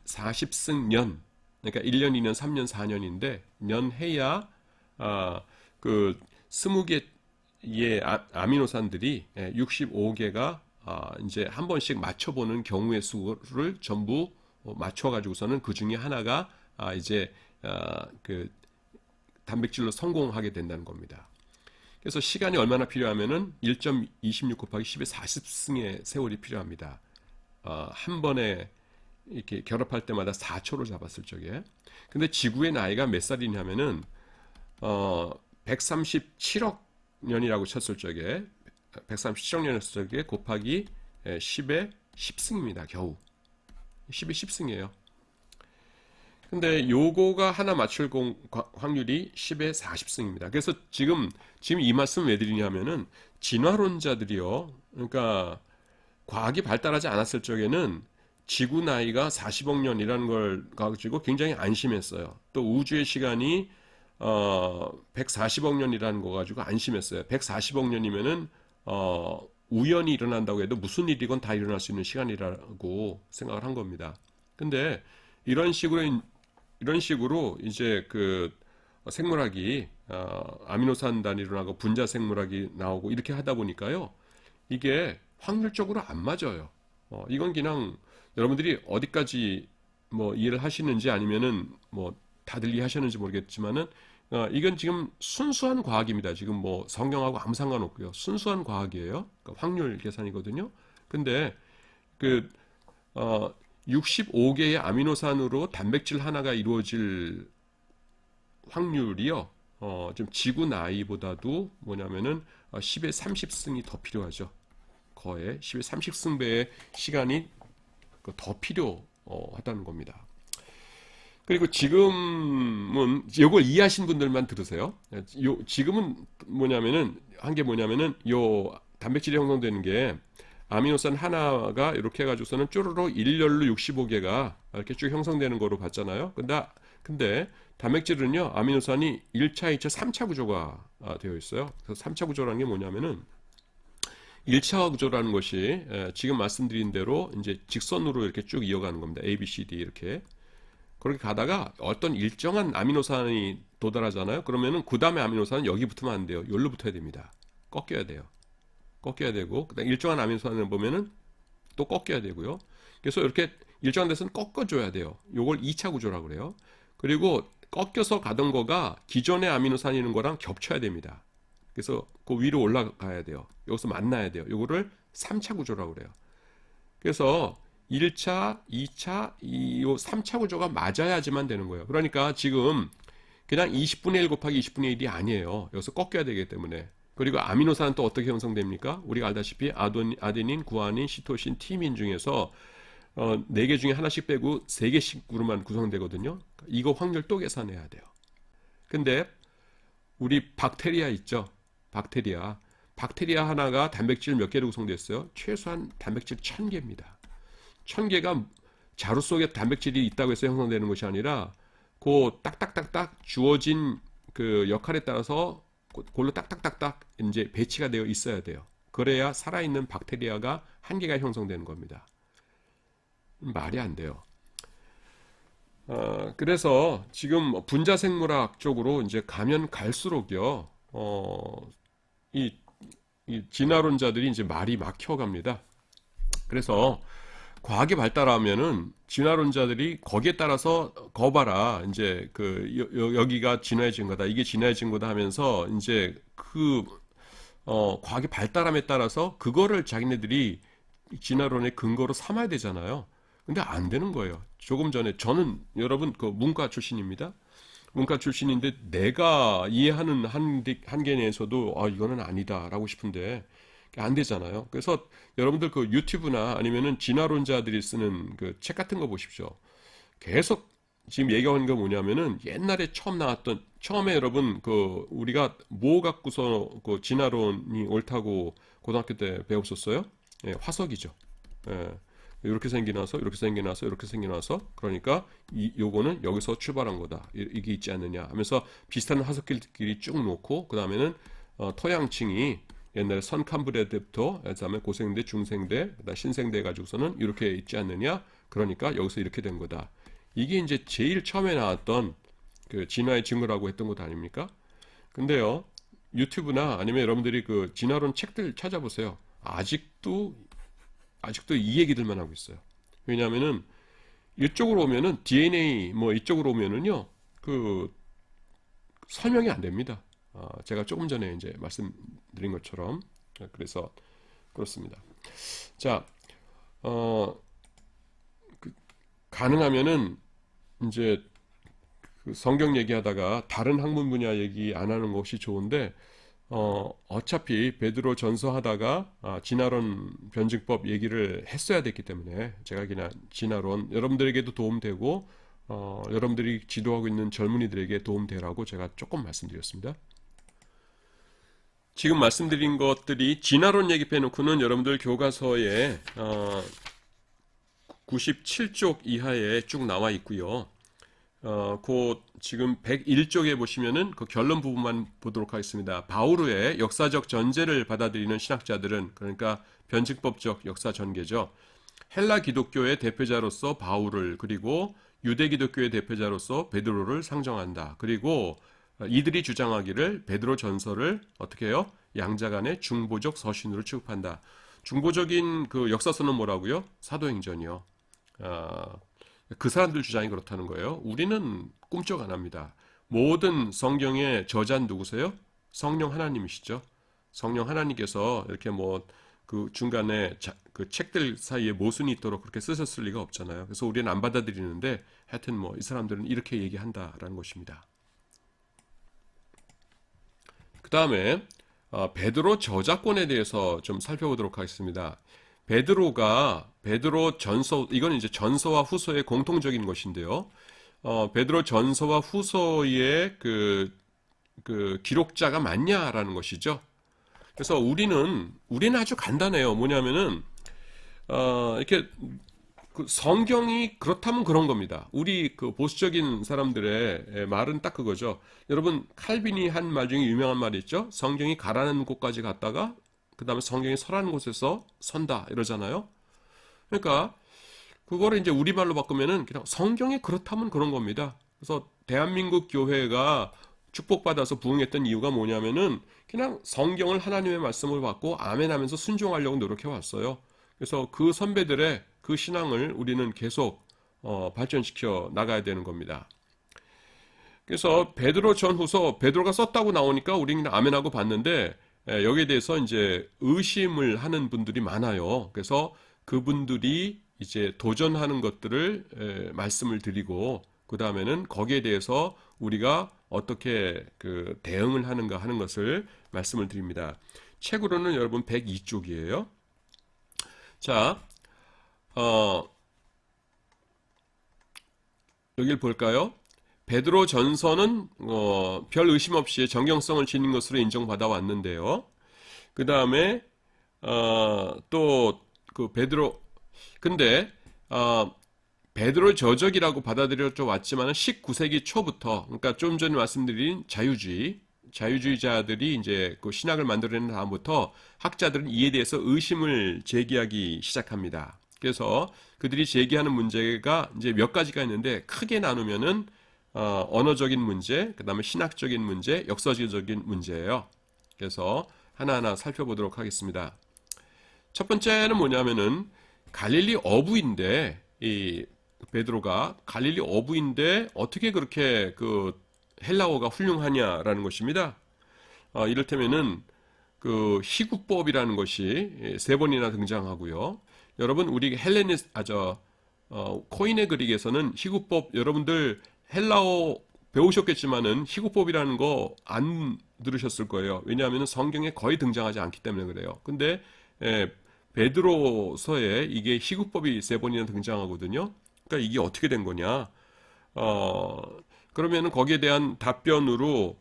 40승 년, 그러니까 1년, 2년, 3년, 4년인데 년 해야 그 20개의 아미노산들이 65개가 이제 한 번씩 맞춰보는 경우의 수를 전부 맞춰가지고서는 그 중에 하나가 이제 그 단백질로 성공하게 된다는 겁니다. 그래서 시간이 얼마나 필요하면은 1.26 곱하기 10의 40승의 세월이 필요합니다. 한 번에 이렇게 결합할 때마다 4초로 잡았을 적에. 근데 지구의 나이가 몇 살이냐면은 137억 년이라고 쳤을 적에 137억 년이었을 적에 곱하기 10의 10승입니다. 겨우 10의 10승이에요. 근데 요거가 하나 맞출 확률이 10의 40승입니다. 그래서 지금 이 말씀 왜 드리냐면은 진화론자들이요. 그러니까 과학이 발달하지 않았을 적에는 지구 나이가 40억 년이라는 걸 가지고 굉장히 안심했어요. 또 우주의 시간이 140억 년이라는 거 가지고 안심했어요. 140억 년이면은 우연히 일어난다고 해도 무슨 일이건 다 일어날 수 있는 시간이라고 생각을 한 겁니다. 근데 이런 식으로 이제 그 생물학이 아미노산 단위로 나고 분자 생물학이 나오고 이렇게 하다 보니까요. 이게 확률적으로 안 맞아요. 이건 그냥 여러분들이 어디까지 뭐 이해를 하시는지 아니면은 뭐 다들 이해하셨는지 모르겠지만은 이건 지금 순수한 과학입니다. 지금 뭐 성경하고 아무 상관없고요. 순수한 과학이에요. 그러니까 확률 계산이거든요. 근데 그 65개의 아미노산으로 단백질 하나가 이루어질 확률이요. 좀 지구 나이보다도 뭐냐면은 10의 30승이 더 필요하죠. 거의 10의 30승배의 시간이 더 필요하다는 겁니다. 그리고 지금은 이걸 이해하신 분들만 들으세요. 지금은 한 게 뭐냐면은 요 단백질이 형성되는 게 아미노산 하나가 이렇게 해가지고서는 쪼르르 일렬로 65개가 이렇게 쭉 형성되는 거로 봤잖아요. 근데 단백질은요, 아미노산이 1차, 2차, 3차 구조가 되어 있어요. 그래서 3차 구조라는 게 뭐냐면은 1차 구조라는 것이 지금 말씀드린 대로 이제 직선으로 이렇게 쭉 이어가는 겁니다. A, B, C, D 이렇게. 그렇게 가다가 어떤 일정한 아미노산이 도달하잖아요. 그러면은 그 다음에 아미노산은 여기 붙으면 안 돼요. 여기로 붙어야 됩니다. 꺾여야 돼요. 꺾여야 되고, 그다음 일정한 아미노산을 보면은 또 꺾여야 되고요. 그래서 이렇게 일정한 데서는 꺾어줘야 돼요. 요걸 2차 구조라고 그래요. 그리고 꺾여서 가던 거가 기존의 아미노산 있는 거랑 겹쳐야 됩니다. 그래서 그 위로 올라가야 돼요. 여기서 만나야 돼요. 요거를 3차 구조라고 그래요. 그래서 1차, 2차, 이 3차 구조가 맞아야지만 되는 거예요. 그러니까 지금 그냥 20분의 1 곱하기 20분의 1이 아니에요. 여기서 꺾여야 되기 때문에. 그리고 아미노산은 또 어떻게 형성됩니까? 우리가 알다시피 아데닌, 구아닌, 시토신, 티민 중에서 4개 중에 하나씩 빼고 3개씩으로만 구성되거든요. 이거 확률 또 계산해야 돼요. 근데 우리 박테리아 있죠? 박테리아 하나가 단백질 몇 개로 구성됐어요? 최소한 단백질 1000개입니다. 1000개가 자루 속에 단백질이 있다고 해서 형성되는 것이 아니라 그 딱딱딱딱 주어진 그 역할에 따라서 골로 딱딱딱딱 이제 배치가 되어 있어야 돼요. 그래야 살아있는 박테리아가 한 개가 형성되는 겁니다. 말이 안 돼요. 그래서 지금 분자생물학 쪽으로 이제 가면 갈수록요, 이, 이 진화론자들이 이제 말이 막혀갑니다. 그래서 과학이 발달하면은 진화론자들이 거기에 따라서 거봐라 이제 여기가 진화의 증거다 이게 진화의 증거다 하면서 이제 과학이 발달함에 따라서 그거를 자기네들이 진화론의 근거로 삼아야 되잖아요. 근데 안 되는 거예요. 조금 전에 저는 여러분 그 문과 출신입니다. 문과 출신인데 내가 이해하는 한계 내에서도 이거는 아니다라고 싶은데 안 되잖아요. 그래서 여러분들 그 유튜브나 아니면은 진화론자들이 쓰는 그 책 같은 거 보십시오. 계속 지금 얘기하는 거 뭐냐면은 옛날에 처음에 여러분 그 우리가 뭐 갖고서 그 진화론이 옳다고 고등학교 때 배웠었어요? 예, 화석이죠. 예. 이렇게 생겨나서 이렇게 생겨나서 이렇게 생겨나서 그러니까 요거는 여기서 출발한 거다 이게 있지 않느냐 하면서 비슷한 화석끼리 쭉 놓고 그 다음에는 토양층이 옛날에 선캄브리아 때부터 그다음에 고생대, 중생대, 그다음 신생대 가지고서는 이렇게 있지 않느냐 그러니까 여기서 이렇게 된 거다. 이게 이제 제일 처음에 나왔던 그 진화의 증거라고 했던 것 아닙니까? 근데요 유튜브나 아니면 여러분들이 그 진화론 책들 찾아보세요. 아직도 이 얘기들만 하고 있어요. 왜냐하면은 이쪽으로 오면은 DNA 뭐 이쪽으로 오면은요 그 설명이 안 됩니다. 제가 조금 전에 이제 말씀드린 것처럼 그래서 그렇습니다. 자, 가능하면은 이제 그 성경 얘기하다가 다른 학문 분야 얘기 안 하는 것이 좋은데 어차피 베드로 전서하다가 진화론 변증법 얘기를 했어야 됐기 때문에 제가 그냥 진화론 여러분들에게도 도움되고 여러분들이 지도하고 있는 젊은이들에게 도움되라고 제가 조금 말씀드렸습니다. 지금 말씀드린 것들이 진화론 얘기 빼놓고는 여러분들 교과서에 97쪽 이하에 쭉 나와 있고요. 그 지금 101쪽에 보시면은 그 결론 부분만 보도록 하겠습니다. 바오르의 역사적 전제를 받아들이는 신학자들은 그러니까 변증법적 역사 전개죠. 헬라 기독교의 대표자로서 바울을 그리고 유대 기독교의 대표자로서 베드로를 상정한다. 그리고 이들이 주장하기를 베드로 전서를 어떻게 해요? 양자간의 중보적 서신으로 취급한다. 중보적인 그 역사서는 뭐라고요? 사도행전이요. 그 사람들 주장이 그렇다는 거예요. 우리는 꿈쩍 안 합니다. 모든 성경의 저자는 누구세요? 성령 하나님이시죠. 성령 하나님께서 이렇게 뭐 그 중간에 그 책들 사이에 모순이 있도록 그렇게 쓰셨을 리가 없잖아요. 그래서 우리는 안 받아들이는데 하여튼 뭐 이 사람들은 이렇게 얘기한다라는 것입니다. 그 다음에 베드로 저작권에 대해서 좀 살펴보도록 하겠습니다. 베드로 전서 이건 이제 전서와 후서의 공통적인 것인데요. 베드로 전서와 후서의 그 기록자가 맞냐라는 것이죠. 그래서 우리는 아주 간단해요. 뭐냐면은 이렇게 그 성경이 그렇다면 그런 겁니다. 우리 그 보수적인 사람들의 말은 딱 그거죠. 여러분 칼빈이 한 말 중에 유명한 말이 있죠. 성경이 가라는 곳까지 갔다가 그 다음에 성경이 서라는 곳에서 선다 이러잖아요. 그러니까 그거를 이제 우리말로 바꾸면은 그냥 성경이 그렇다면 그런 겁니다. 그래서 대한민국 교회가 축복받아서 부흥했던 이유가 뭐냐면은 그냥 성경을 하나님의 말씀을 받고 아멘하면서 순종하려고 노력해 왔어요. 그래서 그 선배들의 그 신앙을 우리는 계속 발전시켜 나가야 되는 겁니다. 그래서 베드로 전후서 베드로가 썼다고 나오니까 우리는 아멘하고 봤는데 여기에 대해서 이제 의심을 하는 분들이 많아요. 그래서 그분들이 이제 도전하는 것들을 말씀을 드리고 그 다음에는 거기에 대해서 우리가 어떻게 그 대응을 하는가 하는 것을 말씀을 드립니다. 책으로는 여러분 102쪽이에요. 자, 여길 볼까요? 베드로 전서는 별 의심 없이 정경성을 지닌 것으로 인정받아 왔는데요. 그 다음에 또 그 근데 베드로 저적이라고 받아들여져 왔지만 19세기 초부터 그러니까 좀 전에 말씀드린 자유주의자들이 이제 그 신학을 만들어낸 다음부터 학자들은 이에 대해서 의심을 제기하기 시작합니다. 그래서 그들이 제기하는 문제가 이제 몇 가지가 있는데 크게 나누면은 언어적인 문제, 그다음에 신학적인 문제, 역사적인 문제예요. 그래서 하나하나 살펴보도록 하겠습니다. 첫 번째는 뭐냐면은 갈릴리 어부인데 이 베드로가 갈릴리 어부인데 어떻게 그렇게 그 헬라어가 훌륭하냐라는 것입니다. 이를테면은 그 희구법이라는 것이 세 번이나 등장하고요. 여러분 우리 코인의 그릭에서는 희구법 여러분들 헬라어 배우셨겠지만은 희구법이라는 거 안 들으셨을 거예요. 왜냐하면 성경에 거의 등장하지 않기 때문에 그래요. 근데 베드로서에 이게 희구법이 세 번이나 등장하거든요. 그러니까 이게 어떻게 된 거냐? 그러면은 거기에 대한 답변으로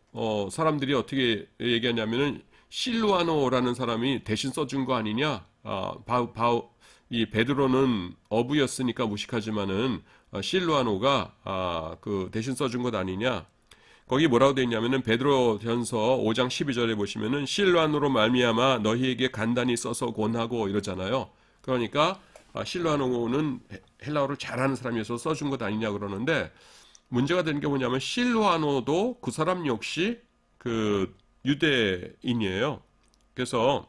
사람들이 어떻게 얘기하냐면은 실루아노라는 사람이 대신 써준 거 아니냐? 이 베드로는 어부였으니까 무식하지만은 실루아노가 그 대신 써준 것 아니냐? 거기 뭐라고 되어 있냐면은 베드로전서 5장 12절에 보시면은 실루아노로 말미암아 너희에게 간단히 써서 권하고 이러잖아요. 그러니까 실루아노는 헬라어를 잘하는 사람이어서 써준 것 아니냐 그러는데 문제가 되는 게 뭐냐면 실루아노도 그 사람 역시 그 유대인이에요. 그래서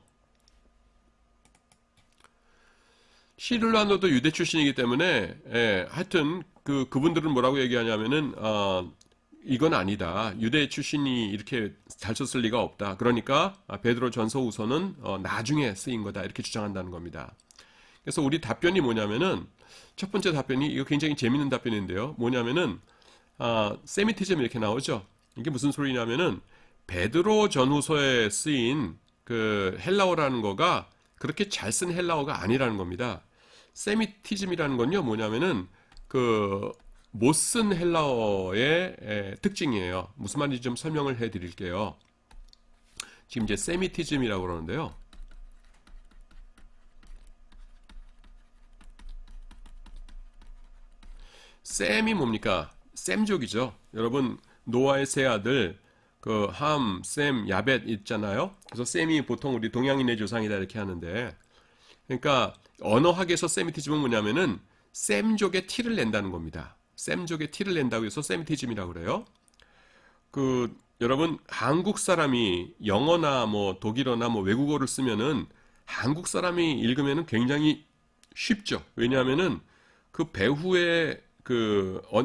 실루아노도 유대 출신이기 때문에 하여튼 그분들은 뭐라고 얘기하냐면은 이건 아니다. 유대 출신이 이렇게 잘 썼을 리가 없다. 그러니까 베드로 전서후서는 나중에 쓰인 거다. 이렇게 주장한다는 겁니다. 그래서 우리 답변이 뭐냐면은 첫 번째 답변이 이거 굉장히 재밌는 답변인데요. 뭐냐면은 세미티즘 이렇게 나오죠. 이게 무슨 소리냐면은 베드로 전후서에 쓰인 그 헬라어라는 거가 그렇게 잘 쓴 헬라어가 아니라는 겁니다. 세미티즘이라는 건요 뭐냐면은 그 못 쓴 헬라어의 특징이에요. 무슨 말인지 좀 설명을 해 드릴게요. 지금 이제 세미티즘이라고 그러는데요. 셈이 뭡니까? 셈족이죠. 여러분 노아의 세 아들 그 함, 셈, 야벳 있잖아요. 그래서 셈이 보통 우리 동양인의 조상이다 이렇게 하는데 그러니까 언어학에서 세미티즘은 뭐냐면은 셈족의 티를 낸다는 겁니다. 셈족의 티를 낸다고 해서 세미티즘이라고 그래요. 여러분 한국 사람이 영어나 뭐 독일어나 뭐 외국어를 쓰면은 한국 사람이 읽으면은 굉장히 쉽죠. 왜냐하면은 그 배후에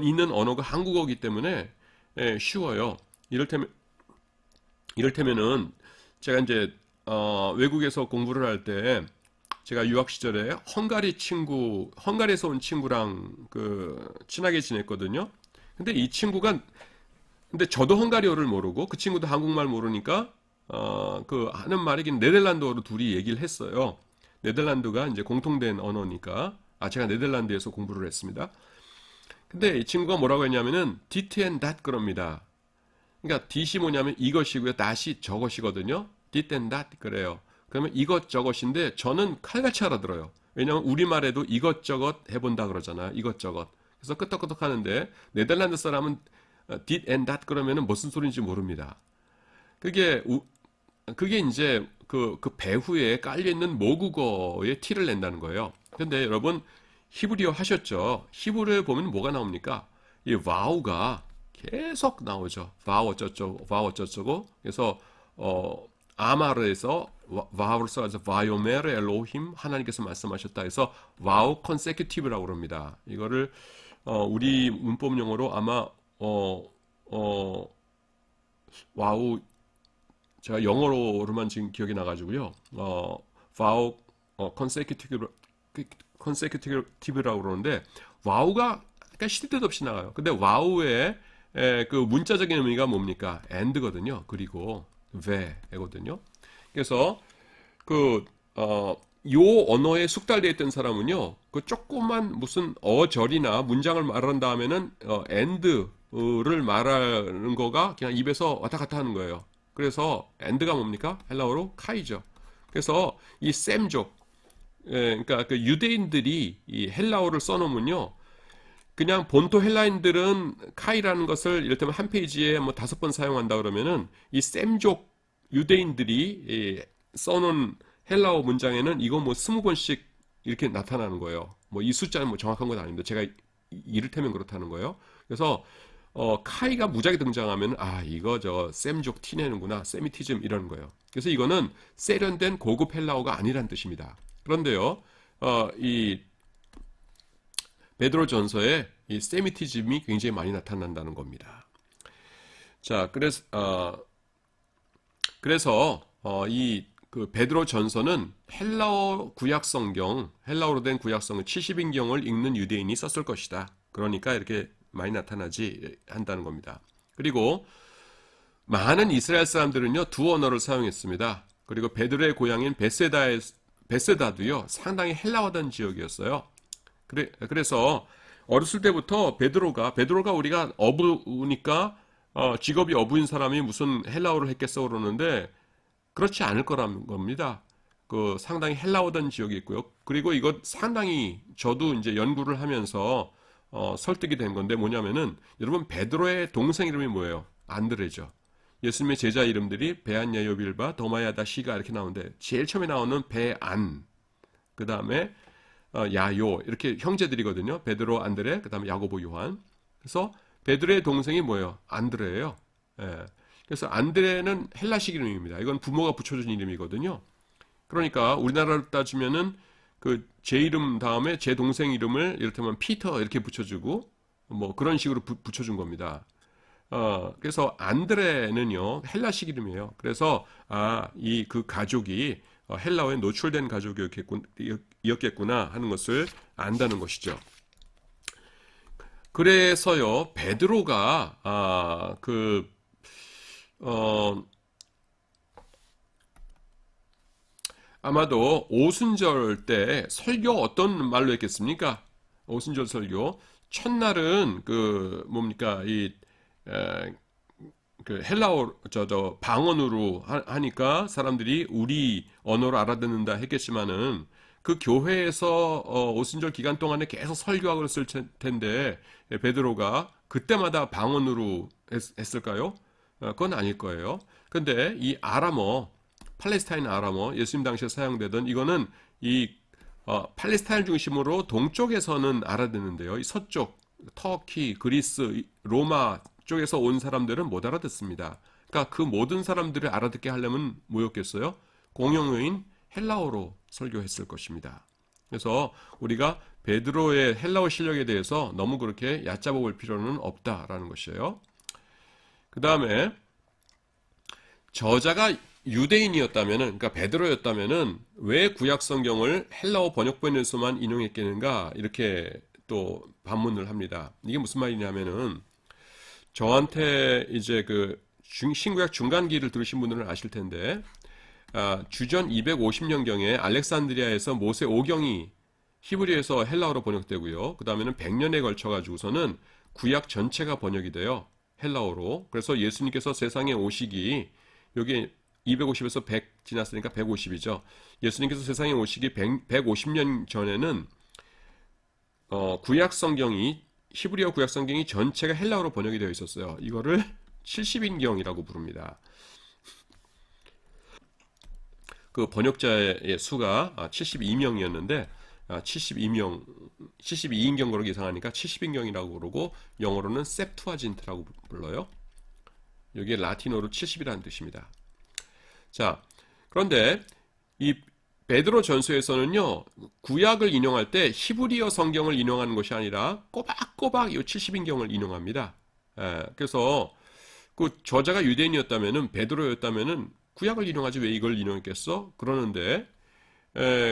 있는 언어가 한국어이기 때문에 쉬워요. 이를테면은 제가 이제 외국에서 공부를 할 때 제가 유학 시절에 헝가리에서 온 친구랑 친하게 지냈거든요. 근데 저도 헝가리어를 모르고 그 친구도 한국말 모르니까 하는 말이 네덜란드어로 둘이 얘기를 했어요. 네덜란드가 이제 공통된 언어니까 제가 네덜란드에서 공부를 했습니다. 근데 이 친구가 뭐라고 했냐면은 dit and that 그럽니다. 그러니까 dit이 뭐냐면 이것이고요. that이 저것이거든요. dit and that 그래요. 그러면 이것저것인데 저는 칼같이 알아들어요. 왜냐하면 우리말에도 이것저것 해본다 그러잖아요. 이것저것. 그래서 끄떡끄떡 하는데 네덜란드 사람은 dit and that 그러면은 무슨 소리인지 모릅니다. 그게 이제 그 배후에 깔려있는 모국어의 티를 낸다는 거예요. 근데 여러분 히브리어 하셨죠? 히브리어에 보면 뭐가 나옵니까? 이 와우가 계속 나오죠. 와우 어쩌고. 그래서 아마르에서 와우를 써서 바요메르 엘로힘 하나님께서 말씀하셨다 해서 와우 컨세큐티브라고 그럽니다. 이거를 우리 문법 용어로 아마 와우 제가 영어로만 지금 기억이 나가지고요. 와우 컨세큐티브라고 그러는데 와우가 그러니까 시도 때도 없이 나가요. 근데 와우의 그 문자적인 의미가 뭡니까? and거든요. 그리고 ve거든요. 그래서 요 언어에 숙달되어 있던 사람은요, 그 조그만 무슨 어절이나 문장을 말한 다음에는 and를 말하는 거가 그냥 입에서 왔다 갔다 하는 거예요. 그래서 and가 뭡니까? 헬라어로 카이죠. 그래서 이 셈족, 그러니까 그 유대인들이 이 헬라어를 써놓으면요, 그냥 본토 헬라인들은 카이라는 것을 이를테면 한 페이지에 뭐 5번 사용한다 그러면은 이 셈족 유대인들이 써놓은 헬라어 문장에는 이거 뭐 20번씩 이렇게 나타나는 거예요. 뭐 이 숫자는 뭐 정확한 건 아닙니다. 제가 이를테면 그렇다는 거예요. 그래서 카이가 무작위 등장하면 이거 저 셈족 티내는구나, 세미티즘 이런 거예요. 그래서 이거는 세련된 고급 헬라어가 아니란 뜻입니다. 그런데요, 이 베드로 전서에 이 세미티즘이 굉장히 많이 나타난다는 겁니다. 자, 그래서 이 그 베드로 전서는 헬라어 구약 성경, 헬라어로 된 구약 성경 70인경을 읽는 유대인이 썼을 것이다. 그러니까 이렇게 많이 나타나지 한다는 겁니다. 그리고 많은 이스라엘 사람들은요, 두 언어를 사용했습니다. 그리고 베드로의 고향인 베세다도요, 상당히 헬라어던 지역이었어요. 그래서 어렸을 때부터 베드로가 우리가 어부니까 직업이 어부인 사람이 무슨 헬라어를 했겠어 그러는데 그렇지 않을 거라는 겁니다. 그 상당히 헬라어던 지역이 있고요. 그리고 이것 상당히 저도 이제 연구를 하면서 설득이 된 건데 뭐냐면은 여러분 베드로의 동생 이름이 뭐예요? 안드레죠. 예수님의 제자 이름들이 베안, 야요빌바, 도마야다, 시가 이렇게 나오는데 제일 처음에 나오는 베안, 그 다음에 야요 이렇게 형제들이거든요. 베드로, 안드레, 그 다음에 야고보, 요한. 그래서 베드로의 동생이 뭐예요? 안드레예요. 예. 그래서 안드레는 헬라식 이름입니다. 이건 부모가 붙여준 이름이거든요. 그러니까 우리나라로 따지면은 그 제 이름 다음에 제 동생 이름을 이를테면 피터 이렇게 붙여주고 뭐 그런 식으로 붙여준 겁니다. 그래서 안드레는요 헬라식 이름이에요. 그래서 이 그 가족이 헬라어에 노출된 가족이었겠구나 하는 것을 안다는 것이죠. 그래서요 베드로가 아마도 오순절 때 설교 어떤 말로 했겠습니까? 오순절 설교 첫날은 그 뭡니까 그 헬라어 방언으로 하니까 사람들이 우리 언어로 알아듣는다 했겠지만은 그 교회에서 오순절 기간 동안에 계속 설교하고 그랬을 텐데 베드로가 그때마다 방언으로 했을까요? 그건 아닐 거예요. 근데 이 아람어, 팔레스타인 아람어, 예수님 당시에 사용되던 이거는 이 팔레스타인 중심으로 동쪽에서는 알아듣는데요. 이 서쪽, 터키, 그리스, 로마 쪽에서 온 사람들은 못 알아듣습니다. 그러니까 그 모든 사람들을 알아듣게 하려면 뭐였겠어요? 공용어인 헬라어로 설교했을 것입니다. 그래서 우리가 베드로의 헬라어 실력에 대해서 너무 그렇게 얕잡아 볼 필요는 없다라는 것이에요. 그 다음에 저자가 유대인이었다면은, 그러니까 베드로였다면은 왜 구약 성경을 헬라어 번역본에서만 인용했겠는가 이렇게 또 반문을 합니다. 이게 무슨 말이냐면은 저한테 이제 그 신구약 중간기를 들으신 분들은 아실 텐데 주전 250년경에 알렉산드리아에서 모세 오경이 히브리에서 헬라어로 번역되고요. 그 다음에는 100년에 걸쳐 가지고서는 구약 전체가 번역이 돼요. 헬라어로. 그래서 예수님께서 세상에 오시기 여기 250에서 100 지났으니까 150이죠. 예수님께서 세상에 오시기 150년 전에는 구약 성경이 히브리어 구약 성경이 전체가 헬라어로 번역이 되어 있었어요. 이거를 70인경이라고 부릅니다. 그 번역자의 수가 72명이었는데 72인경 그러기 이상하니까 70인경이라고 그러고 영어로는 셉투아진트라고 불러요. 여기에 라틴어로 70이라는 뜻입니다. 자, 그런데 이 베드로 전서에서는요, 구약을 인용할 때 히브리어 성경을 인용하는 것이 아니라 꼬박꼬박 이 70인경을 인용합니다. 그래서 그 저자가 유대인이었다면은 베드로였다면은 구약을 인용하지 왜 이걸 인용했겠어? 그러는데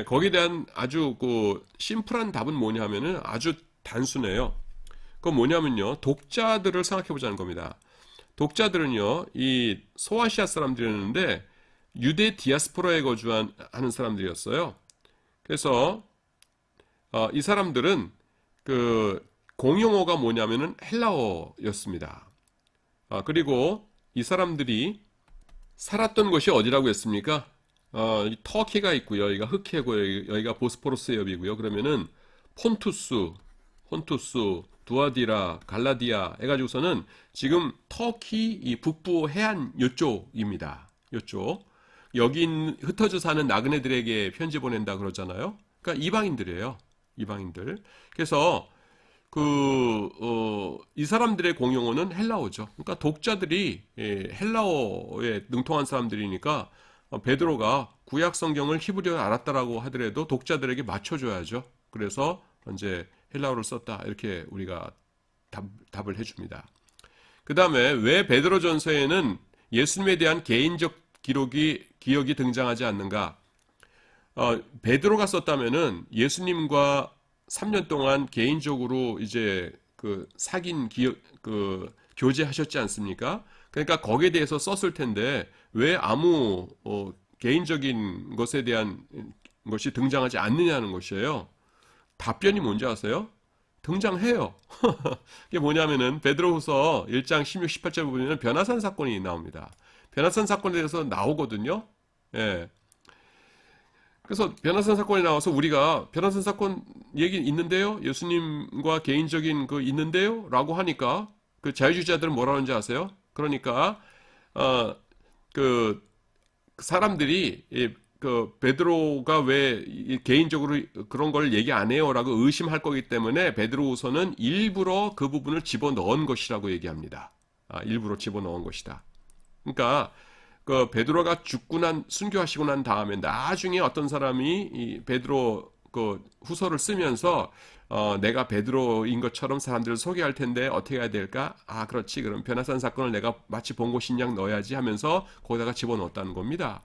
거기에 대한 아주 그 심플한 답은 뭐냐 하면은 아주 단순해요. 그건 뭐냐면요, 독자들을 생각해 보자는 겁니다. 독자들은요, 이 소아시아 사람들이었는데 유대 디아스포라에 거주하는 사람들이었어요. 그래서 이 사람들은 그 공용어가 뭐냐면은 헬라어였습니다. 그리고 이 사람들이 살았던 곳이 어디라고 했습니까? 터키가 있고요. 여기가 흑해고요. 여기가 보스포러스 해협이고요. 그러면은 폰투스, 두아디라, 갈라디아 해가지고서는 지금 터키 이 북부 해안 요쪽입니다. 요쪽. 여기 흩어져 사는 나그네들에게 편지 보낸다 그러잖아요. 그러니까 이방인들이에요. 이방인들. 그래서 이 사람들의 공용어는 헬라어죠. 그러니까 독자들이 헬라어에 능통한 사람들이니까 베드로가 구약 성경을 히브리어를 알았다라고 하더라도 독자들에게 맞춰줘야죠. 그래서 이제 헬라어를 썼다 이렇게 우리가 답을 해줍니다. 그 다음에 왜 베드로전서에는 예수님에 대한 개인적 기억이 등장하지 않는가? 베드로가 썼다면은 예수님과 3년 동안 개인적으로 이제 사귄 교제하셨지 않습니까? 그러니까 거기에 대해서 썼을 텐데 왜 아무 개인적인 것에 대한 것이 등장하지 않느냐는 것이에요. 답변이 뭔지 아세요? 등장해요. 이게 뭐냐면은 베드로후서 1장 16, 18절 보면 변화산 사건이 나옵니다. 변화산 사건에 대해서 나오거든요. 예. 그래서 변화산 사건이 나와서 우리가 변화산 사건 얘기 있는데요? 예수님과 개인적인 있는데요? 라고 하니까 그 자유주의자들은 뭐라 하는지 아세요? 그러니까 그 사람들이 베드로가 왜 개인적으로 그런 걸 얘기 안 해요라고 의심할 거기 때문에 베드로후서는 일부러 그 부분을 집어넣은 것이라고 얘기합니다. 일부러 집어넣은 것이다. 그러니까 베드로가 순교하시고 난 다음에 나중에 어떤 사람이 이 베드로 후서를 쓰면서 내가 베드로인 것처럼 사람들을 소개할 텐데 어떻게 해야 될까? 그렇지. 그럼 변화산 사건을 내가 마치 본 것인 양 넣어야지 하면서 거기다가 집어넣었다는 겁니다.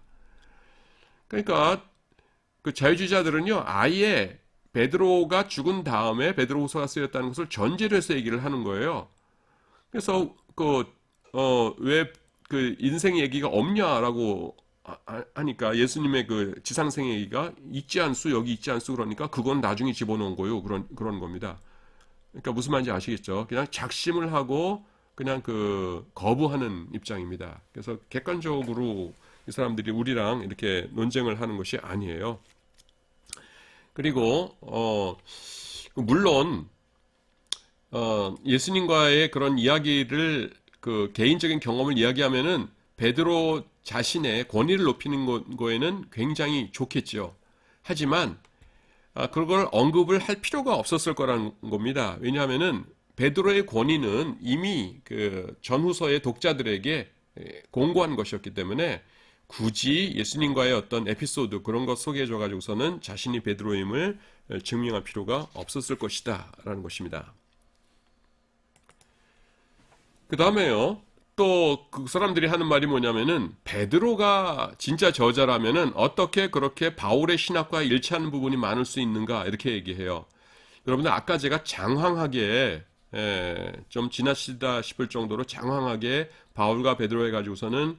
그러니까 그 자유주의자들은요, 아예 베드로가 죽은 다음에 베드로후서가 쓰였다는 것을 전제로 해서 얘기를 하는 거예요. 그래서 왜 인생 얘기가 없냐라고 하니까 예수님의 지상생 얘기가 있지 않수 여기 있지 않수 그러니까 그건 나중에 집어넣은 거요. 그런 겁니다. 그러니까 무슨 말인지 아시겠죠? 그냥 작심을 하고 그냥 거부하는 입장입니다. 그래서 객관적으로 이 사람들이 우리랑 이렇게 논쟁을 하는 것이 아니에요. 그리고 물론 예수님과의 그런 이야기를 개인적인 경험을 이야기하면은 베드로 자신의 권위를 높이는 거에는 굉장히 좋겠죠. 하지만 그걸 언급을 할 필요가 없었을 거라는 겁니다. 왜냐하면은 베드로의 권위는 이미 전후서의 독자들에게 공고한 것이었기 때문에 굳이 예수님과의 어떤 에피소드 그런 것 소개해줘 가지고서는 자신이 베드로임을 증명할 필요가 없었을 것이다 라는 것입니다. 그 다음에요. 또 그 사람들이 하는 말이 뭐냐면은 베드로가 진짜 저자라면은 어떻게 그렇게 바울의 신학과 일치하는 부분이 많을 수 있는가 이렇게 얘기해요. 여러분들 아까 제가 장황하게 좀 지나치다 싶을 정도로 장황하게 바울과 베드로 해가지고서는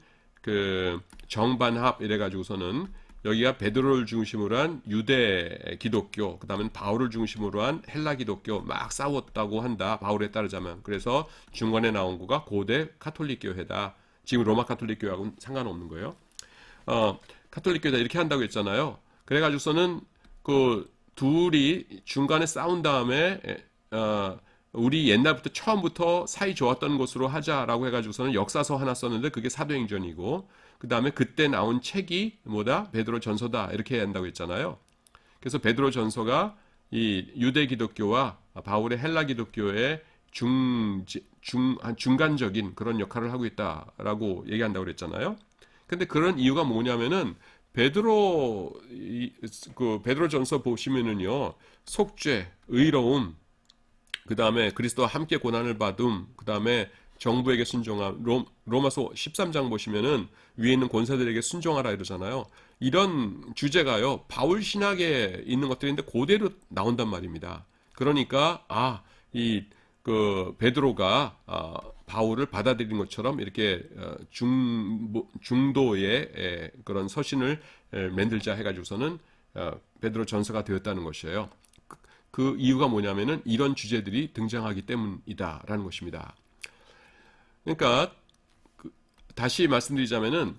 정반합 이래가지고서는 여기가 베드로를 중심으로 한 유대 기독교, 그 다음에 바울을 중심으로 한 헬라 기독교 막 싸웠다고 한다. 바울에 따르자면. 그래서 중간에 나온 거가 고대 카톨릭 교회다. 지금 로마 카톨릭 교회하고는 상관없는 거예요. 카톨릭 교회다 이렇게 한다고 했잖아요. 그래가지고서는 둘이 중간에 싸운 다음에 우리 옛날부터 처음부터 사이 좋았던 것으로 하자라고 해가지고서는 역사서 하나 썼는데 그게 사도행전이고 그 다음에 그때 나온 책이 뭐다? 베드로 전서다 이렇게 한다고 했잖아요. 그래서 베드로 전서가 이 유대 기독교와 바울의 헬라 기독교의 중간적인 그런 역할을 하고 있다라고 얘기한다고 그랬잖아요. 근데 그런 이유가 뭐냐면은 베드로 전서 보시면은요 속죄, 의로움, 그 다음에 그리스도와 함께 고난을 받음, 그 다음에 정부에게 순종함, 로마서 13장 보시면은 위에 있는 권사들에게 순종하라 이러잖아요. 이런 주제가요, 바울 신학에 있는 것들인데 그대로 나온단 말입니다. 그러니까, 베드로가, 바울을 받아들인 것처럼 이렇게, 중도의 그런 서신을 만들자 해가지고서는, 베드로 전서가 되었다는 것이에요. 그 이유가 뭐냐면은 이런 주제들이 등장하기 때문이다라는 것입니다. 그러니까 다시 말씀드리자면은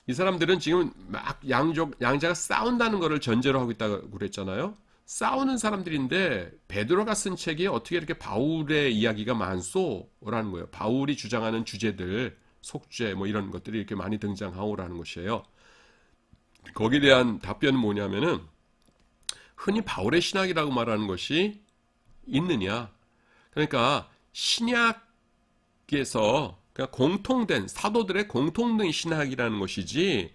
이 사람들은 지금 막 양자가 싸운다는 것을 전제로 하고 있다고 그랬잖아요. 싸우는 사람들인데 베드로가 쓴 책이 어떻게 이렇게 바울의 이야기가 많소라는 거예요. 바울이 주장하는 주제들, 속죄 뭐 이런 것들이 이렇게 많이 등장하오라는 것이에요. 거기에 대한 답변은 뭐냐면은 흔히 바울의 신학이라고 말하는 것이 있느냐? 그러니까 신약에서 그냥 공통된 사도들의 공통된 신학이라는 것이지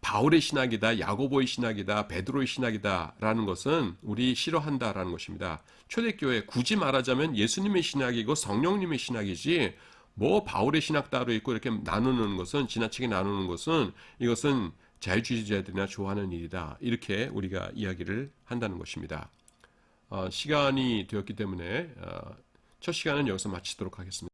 바울의 신학이다, 야고보의 신학이다, 베드로의 신학이다라는 것은 우리 싫어한다라는 것입니다. 초대교회 굳이 말하자면 예수님의 신학이고 성령님의 신학이지 뭐 바울의 신학 따로 있고 이렇게 나누는 것은 지나치게 나누는 것은 이것은 자유주의자들이나 좋아하는 일이다. 이렇게 우리가 이야기를 한다는 것입니다. 시간이 되었기 때문에 첫 시간은 여기서 마치도록 하겠습니다.